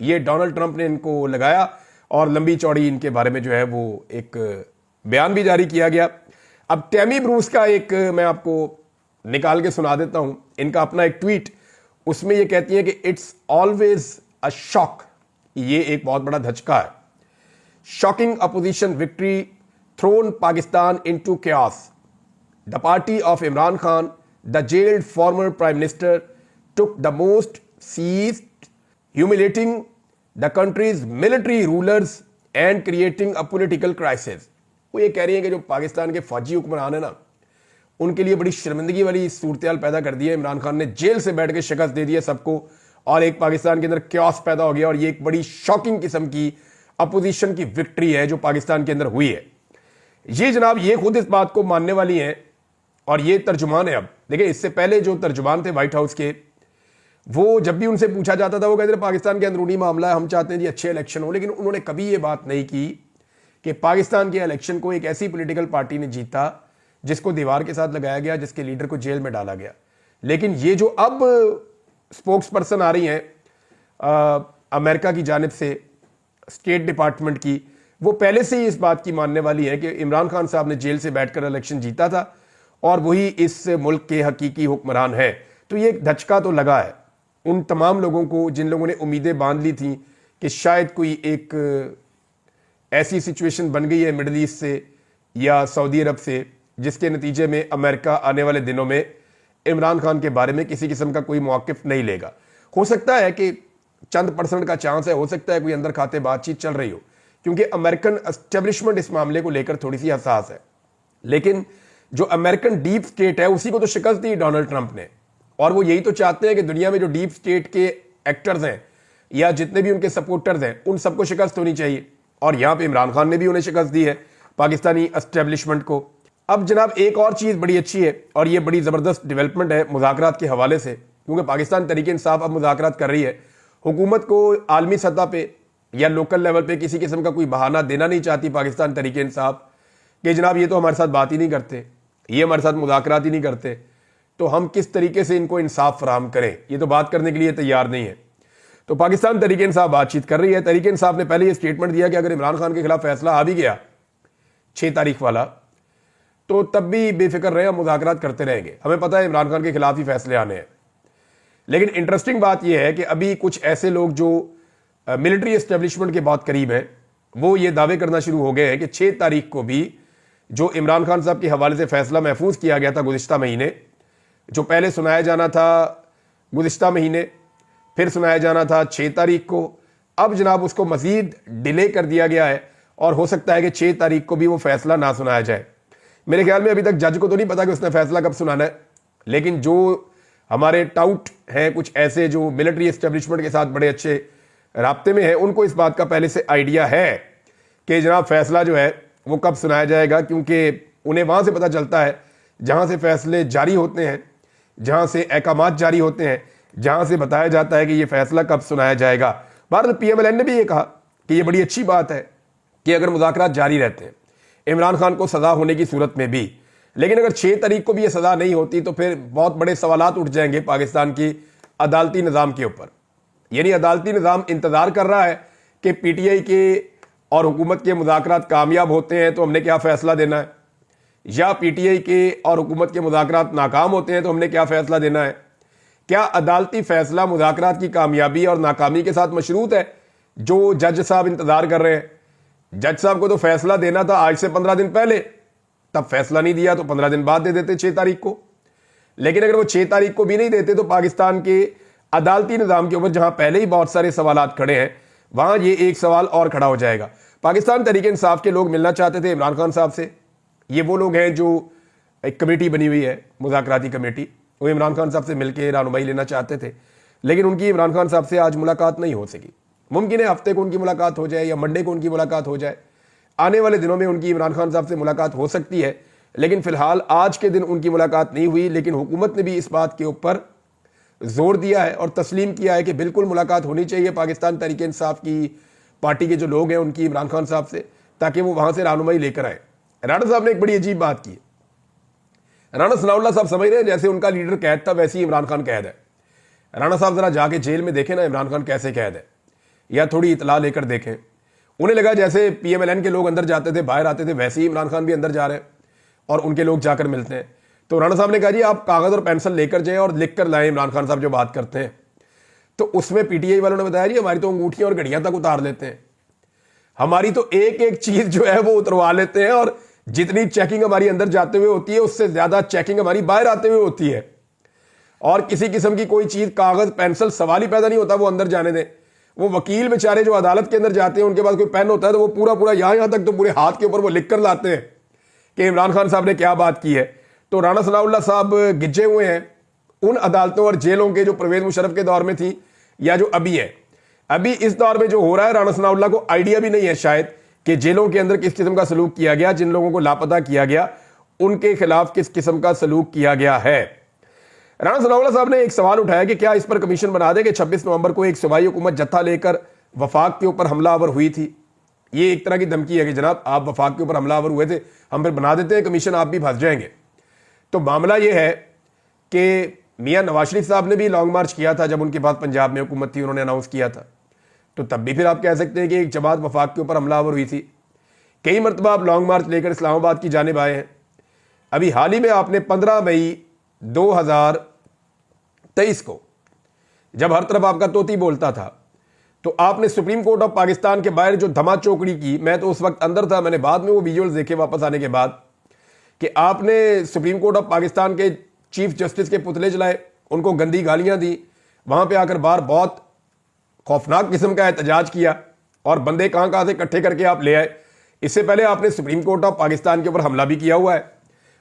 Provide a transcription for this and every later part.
یہ Donald Trump نے ان کو لگایا اور لمبی چوڑی ان کے بارے میں جو ہے وہ ایک بیان بھی جاری کیا گیا. اب ٹیمی بروس کا ایک میں آپ کو نکال کے سنا دیتا ہوں, ان کا اپنا ایک ٹویٹ, اس میں یہ کہتی ہیں کہ اٹس آلویز اے شاک, یہ ایک بہت بڑا دھچکا ہے. Shocking opposition victory thrown Pakistan into chaos. The party of Imran Khan, the jailed former prime minister, took the most seats humiliating the country's military rulers and creating a political crisis. وہ یہ کہہ رہی ہیں کہ جو پاکستان کے فوجی حکمران ہیں نا, ان کے لیے بڑی شرمندگی والی صورتحال پیدا کر دی ہے. عمران خان نے جیل سے بیٹھ کے شکست دے دی ہے سب کو, اور ایک پاکستان کے اندر کیوس پیدا ہو گیا, اور یہ ایک بڑی شاکنگ قسم کی اپوزیشن کی وکٹری ہے جو پاکستان کے اندر ہوئی ہے. یہ جناب یہ خود اس بات کو ماننے والی ہیں, اور یہ ترجمان ہے. اب دیکھیں, اس سے پہلے جو ترجمان تھے وائٹ ہاؤس کے, وہ جب بھی ان سے پوچھا جاتا تھا وہ کہتے تھے پاکستان کے اندرونی معاملہ ہے, ہم چاہتے ہیں جی اچھے الیکشن ہو, لیکن انہوں نے کبھی یہ بات نہیں کی کہ پاکستان کے الیکشن کو ایک ایسی پولیٹیکل پارٹی نے جیتا جس کو دیوار کے ساتھ لگایا گیا, جس کے لیڈر کو جیل میں ڈالا گیا. لیکن یہ جو اب سپوکس پرسن آ رہی ہیں امریکہ کی جانب سے, اسٹیٹ ڈپارٹمنٹ کی, وہ پہلے سے ہی اس بات کی ماننے والی ہے کہ عمران خان صاحب نے جیل سے بیٹھ کر الیکشن جیتا تھا اور وہی اس ملک کے حقیقی حکمران ہے. تو یہ ایک دھچکا تو لگا ہے ان تمام لوگوں کو جن لوگوں نے امیدیں باندھ لی تھیں کہ شاید کوئی ایک ایسی سچویشن بن گئی ہے مڈل ایسٹ سے یا سعودی عرب سے جس کے نتیجے میں امریکہ آنے والے دنوں میں عمران خان کے بارے میں کسی قسم کا کوئی موقف نہیں لے گا. ہو سکتا ہے کہ چند % کا چانس ہے, ہو سکتا ہے کوئی اندر کھاتے بات چیت چل رہی ہو, کیونکہ امریکن اسٹیبلشمنٹ اس معاملے کو لے کر تھوڑی سی حساس ہے. لیکن جو امریکن ڈیپ سٹیٹ ہے اسی کو تو شکست دی ڈونلڈ ٹرمپ نے, اور وہ یہی تو چاہتے ہیں کہ دنیا میں جو ڈیپ سٹیٹ کے ایکٹرز ہیں یا جتنے بھی ان کے سپورٹرز ہیں ان سب کو شکست ہونی چاہیے, اور یہاں پہ عمران خان نے بھی انہیں شکست دی ہے پاکستانی اسٹیبلشمنٹ کو. اب جناب ایک اور چیز بڑی اچھی ہے, اور یہ بڑی زبردست ڈیولپمنٹ ہے مذاکرات کے حوالے سے, کیونکہ پاکستان تحریک انصاف اب مذاکرات کر رہی ہے. حکومت کو عالمی سطح پہ یا لوکل لیول پہ کسی قسم کا کوئی بہانہ دینا نہیں چاہتی پاکستان تحریک انصاف کہ جناب یہ تو ہمارے ساتھ بات ہی نہیں کرتے, یہ ہمارے ساتھ مذاکرات ہی نہیں کرتے, تو ہم کس طریقے سے ان کو انصاف فراہم کریں, یہ تو بات کرنے کے لیے تیار نہیں ہے. تو پاکستان تحریک انصاف بات چیت کر رہی ہے. تحریک انصاف نے پہلے یہ اسٹیٹمنٹ دیا کہ اگر عمران خان کے خلاف فیصلہ آ بھی گیا 6 تاریخ والا, تو تب بھی بے فکر رہے, ہم مذاکرات کرتے رہیں گے, ہمیں پتہ ہے عمران خان کے خلاف ہی فیصلے آنے ہیں. لیکن انٹرسٹنگ بات یہ ہے کہ ابھی کچھ ایسے لوگ جو ملٹری اسٹیبلشمنٹ کے بہت قریب ہیں وہ یہ دعوے کرنا شروع ہو گئے ہیں کہ 6 تاریخ کو بھی جو عمران خان صاحب کے حوالے سے فیصلہ محفوظ کیا گیا تھا گزشتہ مہینے, جو پہلے سنایا جانا تھا گزشتہ مہینے, پھر سنایا جانا تھا 6 تاریخ کو, اب جناب اس کو مزید ڈیلے کر دیا گیا ہے, اور ہو سکتا ہے کہ 6 تاریخ کو بھی وہ فیصلہ نہ سنایا جائے. میرے خیال میں ابھی تک جج کو تو نہیں پتا کہ اس نے فیصلہ کب سنانا ہے, لیکن جو ہمارے ٹاؤٹ ہیں کچھ ایسے جو ملٹری اسٹیبلشمنٹ کے ساتھ بڑے اچھے رابطے میں ہیں, ان کو اس بات کا پہلے سے آئیڈیا ہے کہ جناب فیصلہ جو ہے وہ کب سنایا جائے گا, کیونکہ انہیں وہاں سے پتہ چلتا ہے جہاں سے فیصلے جاری ہوتے ہیں, جہاں سے احکامات جاری ہوتے ہیں, جہاں سے بتایا جاتا ہے کہ یہ فیصلہ کب سنایا جائے گا. بہرحال پی ایم ایل این نے بھی یہ کہا کہ یہ بڑی اچھی بات ہے کہ اگر مذاکرات جاری رہتے ہیں عمران خان کو سزا ہونے کی صورت میں بھی, لیکن اگر 6 تاریخ کو بھی یہ سزا نہیں ہوتی تو پھر بہت بڑے سوالات اٹھ جائیں گے پاکستان کی عدالتی نظام کے اوپر. یعنی عدالتی نظام انتظار کر رہا ہے کہ پی ٹی آئی کے اور حکومت کے مذاکرات کامیاب ہوتے ہیں تو ہم نے کیا فیصلہ دینا ہے, یا پی ٹی آئی کے اور حکومت کے مذاکرات ناکام ہوتے ہیں تو ہم نے کیا فیصلہ دینا ہے. کیا عدالتی فیصلہ مذاکرات کی کامیابی اور ناکامی کے ساتھ مشروط ہے جو جج صاحب انتظار کر رہے ہیں؟ جج صاحب کو تو فیصلہ دینا تھا آج سے 15 دن پہلے, تب فیصلہ نہیں دیا تو 15 دن بعد دے دیتے 6 تاریخ کو. لیکن اگر وہ 6 تاریخ کو بھی نہیں دیتے تو پاکستان کے عدالتی نظام کے اوپر جہاں پہلے ہی بہت سارے سوالات کھڑے ہیں وہاں یہ ایک سوال اور کھڑا ہو جائے گا. پاکستان تحریک انصاف کے لوگ ملنا چاہتے تھے عمران خان صاحب سے. یہ وہ لوگ ہیں جو ایک کمیٹی بنی ہوئی ہے مذاکراتی کمیٹی, وہ عمران خان صاحب سے مل کے رہنمائی لینا چاہتے تھے, لیکن ان کی عمران خان صاحب سے آج ملاقات نہیں ہو سکی. ممکن ہے ہفتے کو ان کی ملاقات ہو جائے یا منڈے کو ان کی ملاقات ہو جائے, آنے والے دنوں میں ان کی عمران خان صاحب سے ملاقات ہو سکتی ہے, لیکن فی الحال آج کے دن ان کی ملاقات نہیں ہوئی. لیکن حکومت نے بھی اس بات کے اوپر زور دیا ہے اور تسلیم کیا ہے کہ بالکل ملاقات ہونی چاہیے پاکستان تحریک انصاف کی پارٹی کے جو لوگ ہیں ان کی عمران خان صاحب سے, تاکہ وہ وہاں سے رہنمائی لے کر آئیں. رانا صاحب نے ایک بڑی عجیب بات کی. رانا ثناء اللہ صاحب سمجھ رہے ہیں جیسے ان کا لیڈر قید تھا ویسے ہی عمران خان قید ہے. رانا صاحب ذرا جا کے جیل میں دیکھیں نا عمران خان کیسے قید ہے. یا تھوڑی اطلاع لے کر دیکھیں. انہیں لگا جیسے پی ایم ایل این کے لوگ اندر جاتے تھے باہر آتے تھے ویسے ہی عمران خان بھی اندر جا رہے ہیں اور ان کے لوگ جا کر ملتے ہیں. تو رانا صاحب نے کہا جی آپ کاغذ اور پینسل لے کر جائیں اور لکھ کر لائیں عمران خان صاحب جو بات کرتے ہیں. تو اس میں پی ٹی آئی والوں نے بتایا جی ہماری تو انگوٹھیاں اور گھڑیاں تک اتار لیتے ہیں, ہماری تو ایک ایک چیز جو ہے وہ اتروا لیتے ہیں, اور جتنی چیکنگ ہماری اندر جاتے ہوئے ہوتی ہے اس سے زیادہ چیکنگ ہماری باہر آتے ہوئے ہوتی ہے, اور کسی قسم کی کوئی چیز کاغذ پینسل سوال ہی پیدا نہیں ہوتا وہ اندر جانے دیں. وہ وکیل بیچارے جو عدالت کے اندر جاتے ہیں ان کے پاس کوئی پین ہوتا ہے تو وہ پورا یہاں تک تو پورے ہاتھ کے اوپر وہ لکھ کر لاتے ہیں کہ عمران خان صاحب نے کیا بات کی ہے. تو رانا ثناء اللہ صاحب گجے ہوئے ہیں ان عدالتوں اور جیلوں کے جو پرویز مشرف کے دور میں تھی یا جو ابھی ہے. ابھی اس دور میں جو ہو رہا ہے رانا ثناء اللہ کو آئیڈیا بھی نہیں ہے شاید کہ جیلوں کے اندر کس قسم کا سلوک کیا گیا, جن لوگوں کو لاپتہ کیا گیا ان کے خلاف کس قسم کا سلوک کیا گیا ہے. رانا ثناء اللہ صاحب نے ایک سوال اٹھایا کہ کیا اس پر کمیشن بنا دے کہ 26 نومبر کو ایک صوبائی حکومت جتھا لے کر وفاق کے اوپر حملہ آور ہوئی تھی. یہ ایک طرح کی دھمکی ہے کہ جناب آپ وفاق کے اوپر حملہ آور ہوئے تھے, ہم پھر بنا دیتے ہیں کمیشن, آپ بھی پھنس جائیں گے. تو معاملہ یہ ہے کہ میاں نواز شریف صاحب نے بھی لانگ مارچ کیا تھا جب ان کے پاس پنجاب میں حکومت تھی, انہوں نے اناؤنس کیا تھا. تو تب بھی پھر آپ کہہ سکتے ہیں کہ ایک جماعت وفاق کے اوپر حملہ آور ہوئی تھی. کئی مرتبہ آپ لانگ مارچ لے کر اسلام آباد کی جانب آئے ہیں. ابھی حال ہی میں آپ نے 15 مئی 2023 کو جب ہر طرف آپ کا طوطی بولتا تھا تو آپ نے سپریم کورٹ آف پاکستان کے باہر جو دھما چوکڑی کی, میں تو اس وقت اندر تھا, میں نے بعد میں وہ ویژولز دیکھے واپس آنے کے بعد, کہ آپ نے سپریم کورٹ آف پاکستان کے چیف جسٹس کے پتلے جلائے, ان کو گندی گالیاں دی, وہاں پہ آ کر باہر بہت خوفناک قسم کا احتجاج کیا اور بندے کہاں سے اکٹھے کر کے آپ لے آئے. اس سے پہلے آپ نے سپریم کورٹ آف پاکستان کے اوپر حملہ بھی کیا ہوا ہے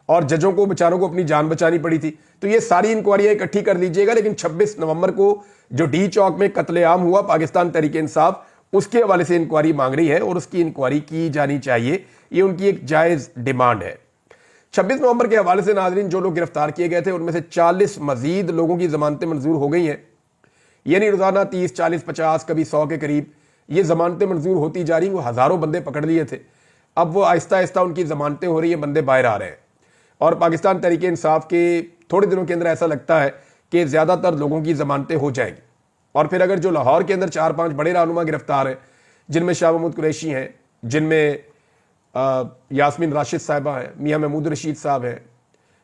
اور ججوں کو بیچاروں کو اپنی جان بچانی پڑی تھی. تو یہ ساری انکوائریاں اکٹھی کر لیجئے گا, لیکن 26 نومبر کو جو ڈی چوک میں قتل عام ہوا پاکستان تحریک انصاف اس کے حوالے سے انکوائری مانگ رہی ہے اور اس کی انکوائری کی جانی چاہیے, یہ ان کی ایک جائز ڈیمانڈ ہے. 26 نومبر کے حوالے سے ناظرین جو لوگ گرفتار کیے گئے تھے ان میں سے 40 مزید لوگوں کی ضمانتیں منظور ہو گئی ہیں, یعنی روزانہ 30 40 50 کبھی 100 کے قریب یہ ضمانتیں منظور ہوتی جا رہی ہیں. وہ ہزاروں بندے پکڑ لیے تھے, اب وہ آہستہ آہستہ ان کی ضمانتیں ہو رہی ہیں, بندے باہر آ رہے ہیں, اور پاکستان تحریک انصاف کے تھوڑے دنوں کے اندر ایسا لگتا ہے کہ زیادہ تر لوگوں کی ضمانتیں ہو جائیں گی. اور پھر اگر جو لاہور کے اندر 4-5 بڑے رہنما گرفتار ہیں, جن میں شاہ محمود قریشی ہیں, جن میں یاسمین راشد صاحبہ ہیں, میاں محمود رشید صاحب ہیں,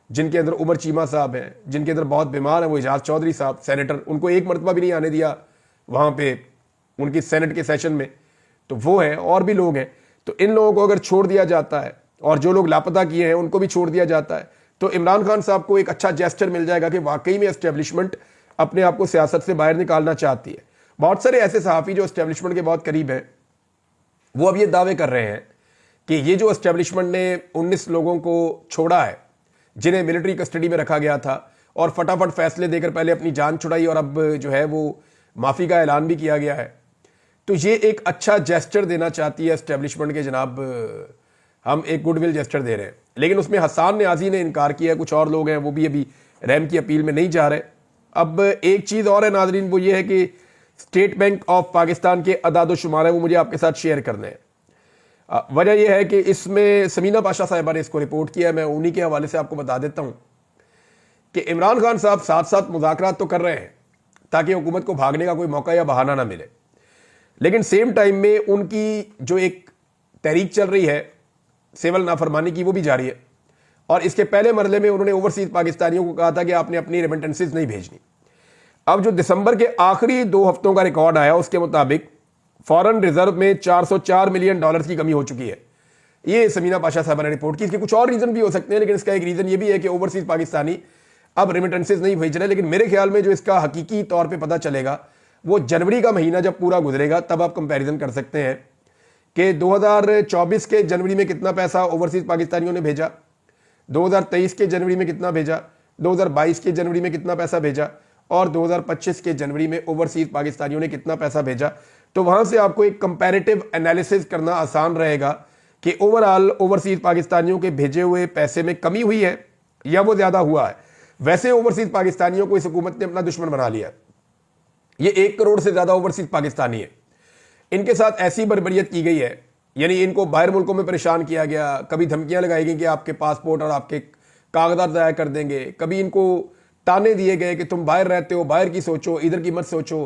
جن کے اندر عمر چیمہ صاحب ہیں, جن کے اندر بہت بیمار ہیں وہ اعجاز چودھری صاحب سینیٹر, ان کو ایک مرتبہ بھی نہیں آنے دیا وہاں پہ ان کی سینٹ کے سیشن میں, تو وہ ہیں, اور بھی لوگ ہیں. تو ان لوگوں کو اگر چھوڑ دیا جاتا ہے اور جو لوگ لاپتہ کیے ہیں ان کو بھی چھوڑ دیا جاتا ہے تو عمران خان صاحب کو ایک اچھا جیسچر مل جائے گا کہ واقعی میں اسٹیبلشمنٹ اپنے آپ کو سیاست سے باہر نکالنا چاہتی ہے. بہت سارے ایسے صحافی جو اسٹیبلشمنٹ کے بہت قریب ہیں وہ اب یہ دعوے کر رہے ہیں کہ یہ جو اسٹیبلشمنٹ نے 19 لوگوں کو چھوڑا ہے جنہیں ملٹری کسٹڈی میں رکھا گیا تھا اور فٹافٹ فیصلے دے کر پہلے اپنی جان چھڑائی اور اب جو ہے وہ معافی کا اعلان بھی کیا گیا ہے, تو یہ ایک اچھا جیسچر دینا چاہتی ہے اسٹیبلشمنٹ کے جناب ہم ایک گڈ ول جیسچر دے رہے ہیں. لیکن اس میں حسان نیازی نے انکار کیا, کچھ اور لوگ ہیں وہ بھی ابھی رحم کی اپیل میں نہیں جا رہے. اب ایک چیز اور ہے ناظرین, وہ یہ ہے کہ اسٹیٹ بینک آف پاکستان کے اعداد و شمار ہیں وہ مجھے آپ کے ساتھ شیئر کرنے ہیں. وجہ یہ ہے کہ اس میں سمینہ پاشا صاحبہ نے اس کو رپورٹ کیا ہے, میں انہی کے حوالے سے آپ کو بتا دیتا ہوں کہ عمران خان صاحب ساتھ ساتھ مذاکرات تو کر رہے ہیں تاکہ حکومت کو بھاگنے کا کوئی موقع یا بہانہ نہ ملے, لیکن سیم ٹائم میں ان کی جو ایک تحریک چل رہی ہے سیول نافرمانی کی وہ بھی جاری ہے. اور اس کے پہلے مرحلے میں انہوں نے اوورسیز پاکستانیوں کو کہا تھا کہ آپ نے اپنی ریمیٹنسز نہیں بھیجنی. اب جو دسمبر کے آخری 2 ہفتوں کا ریکارڈ آیا اس کے مطابق فارن ریزرو میں $404 ملین کی کمی ہو چکی ہے. یہ سمینہ پاشا صاحبہ نے رپورٹ کی. اس کے کچھ اور ریزن بھی ہو سکتے ہیں, لیکن اس کا ایک ریزن یہ بھی ہے کہ اوورسیز پاکستانی اب ریمیٹنسز نہیں بھیج رہے. لیکن میرے خیال میں جو اس کا حقیقی طور پہ پتہ چلے گا وہ جنوری کا مہینہ جب پورا گزرے گا تب آپ کمپیریزن کر سکتے ہیں کہ 2024 کے جنوری میں کتنا پیسہ اوورسیز پاکستانیوں نے بھیجا, 2023 کے جنوری میں کتنا بھیجا, 2022 کے جنوری میں کتنا پیسہ بھیجا, اور 2025 کے جنوری میں اوورسیز پاکستانیوں نے کتنا پیسہ بھیجا. تو وہاں سے آپ کو ایک کمپیریٹیو انالیسز کرنا آسان رہے گا کہ اوورآل اوورسیز پاکستانیوں کے بھیجے ہوئے پیسے میں کمی ہوئی ہے یا وہ زیادہ ہوا ہے. ویسے اوورسیز پاکستانیوں کو اس حکومت نے اپنا دشمن بنا لیا. یہ 1 کروڑ سے زیادہ اوورسیز پاکستانی ہے, ان کے ساتھ ایسی بربریت کی گئی ہے, یعنی ان کو باہر ملکوں میں پریشان کیا گیا, کبھی دھمکیاں لگائی گئی کہ آپ کے پاسپورٹ اور آپ کے کاغذات ضائع کر دیں گے, کبھی ان کو تانے دیے گئے کہ تم باہر رہتے ہو باہر کی سوچو ادھر کی مت سوچو,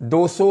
200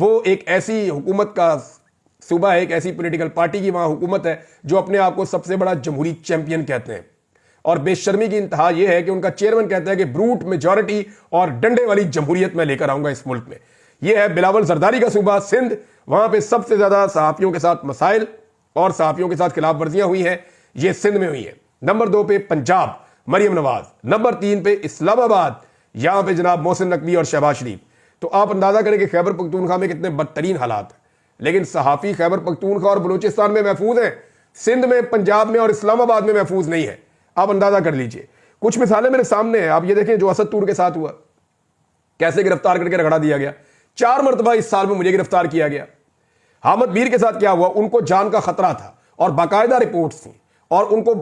وہ ایک ایسی حکومت کا صوبہ ہے, ایک ایسی پولیٹیکل پارٹی کی وہاں حکومت ہے جو اپنے آپ کو سب سے بڑا جمہوری چیمپئن کہتے ہیں, اور بے شرمی کی انتہا یہ ہے کہ ان کا چیئرمین کہتا ہے کہ بروٹ میجورٹی اور ڈنڈے والی جمہوریت میں لے کر آؤں گا اس ملک میں. یہ ہے بلاول زرداری کا صوبہ سندھ, وہاں پہ سب سے زیادہ صحافیوں کے ساتھ مسائل اور صحافیوں کے ساتھ خلاف ورزیاں ہوئی ہیں, یہ سندھ میں ہوئی ہیں. نمبر 2 پہ پنجاب, مریم نواز. نمبر 3 پہ اسلام آباد, یہاں پہ جناب محسن نقوی اور شہباز شریف. تو آپ اندازہ کریں کہ خیبر پختونخوا میں کتنے بدترین حالات ہیں, لیکن صحافی خیبر پختونخوا اور بلوچستان میں محفوظ ہیں, سندھ میں, پنجاب میں اور اسلام آباد میں محفوظ نہیں ہے. آپ اندازہ کر لیجئے. کچھ مثالیں میرے سامنے ہیں, آپ یہ دیکھیں جو اسد طور کے ساتھ ہوا, کیسے گرفتار کر کے رگڑا دیا گیا. 4 مرتبہ اس سال میں مجھے گرفتار کیا گیا. حامد میر کے ساتھ کیا ہوا, ان کو جان کا خطرہ تھا اور باقاعدہ رپورٹس تھیں, اور ان کو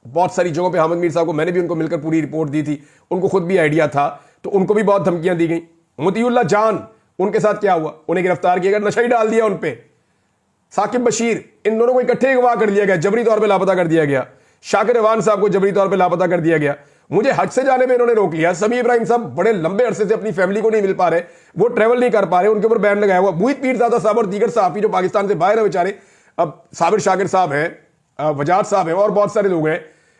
بہت ساری جگہوں پہ حامد میر صاحب کو میں نے بھی ان کو مل کر پوری رپورٹ دی تھی, ان کو خود بھی آئیڈیا تھا, تو ان کو بھی بہت دھمکیاں دی گئیں. مطیع اللہ جان, ان کے ساتھ کیا ہوا, انہیں گرفتار کیا گیا, نشہ ہی ڈال دیا ان پہ. ثاقب بشیر, ان دونوں کو اکٹھے اغوا کر لیا گیا, جبری طور پہ لاپتہ کر دیا گیا. شاکر ریوان صاحب کو جبری طور پہ لاپتہ کر دیا گیا. مجھے حج سے جانے میں انہوں نے روک لیا. سمیع ابراہیم صاحب بڑے لمبے عرصے سے اپنی فیملی کو نہیں مل پا رہے, وہ ٹریول نہیں کر پا رہے, ان کے اوپر بین لگایا ہوا. موہت پیرزادہ صاحب اور دیگر صحافی جو پاکستان سے باہر ہیں بیچارے, اب صابر شاکر صاحب ہیں, وجاد صاحب ہیں, اور بہت سارے لوگ ہیں,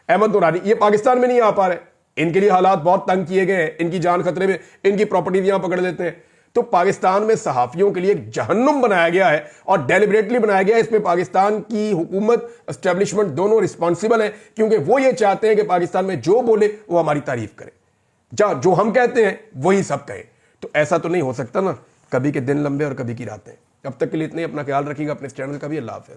احمد نورانی, یہ پاکستان میں نہیں آ پا رہے. ان کے لیے حالات بہت تنگ کیے گئے ہیں, ان کی جان خطرے میں, ان کی پراپرٹیز یہاں پکڑ لیتے ہیں. تو پاکستان میں صحافیوں کے لیے ایک جہنم بنایا گیا ہے, اور ڈیلیبریٹلی بنایا گیا ہے. اس میں پاکستان کی حکومت, اسٹیبلشمنٹ دونوں رسپانسبل ہیں, کیونکہ وہ یہ چاہتے ہیں کہ پاکستان میں جو بولے وہ ہماری تعریف کرے, جو ہم کہتے ہیں وہی سب کہیں. تو ایسا تو نہیں ہو سکتا نا, کبھی کے دن لمبے اور کبھی کی راتیں. اب تک کے لیے اتنے, اپنا خیال رکھیے گا, اپنے اس چینل کا بھی. اللہ حافظ.